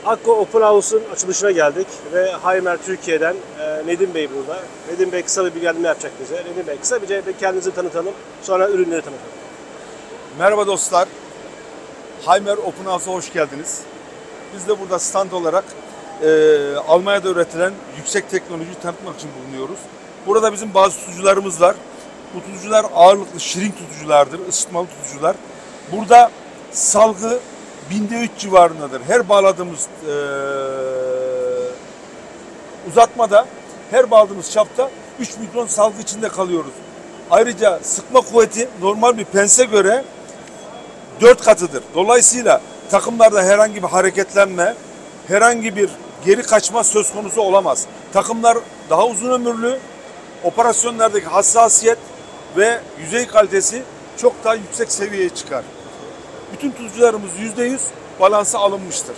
Akko Open House'un açılışına geldik ve Hymer Türkiye'den Nedim Bey burada. Nedim Bey kısa bir bilgilendirme yapacak bize. Nedim Bey kısa bir kendinizi tanıtalım, sonra ürünleri tanıtalım. Merhaba dostlar, Hymer Open House'a hoş geldiniz. Biz de burada stand olarak Almanya'da üretilen yüksek teknolojiyi tanıtmak için bulunuyoruz. Burada bizim bazı tutucularımız var. Bu tutucular ağırlıklı şirin tutuculardır, ısıtmalı tutucular. Burada salgı binde 3 civarındadır. Her bağladığımız uzatmada, her bağladığımız çapta 3 mikron salgı içinde kalıyoruz. Ayrıca sıkma kuvveti normal bir pense göre 4 katıdır. Dolayısıyla takımlarda herhangi bir hareketlenme, herhangi bir geri kaçma söz konusu olamaz. Takımlar daha uzun ömürlü, operasyonlardaki hassasiyet ve yüzey kalitesi çok daha yüksek seviyeye çıkar. Bütün tutucularımız %100 balansa alınmıştır.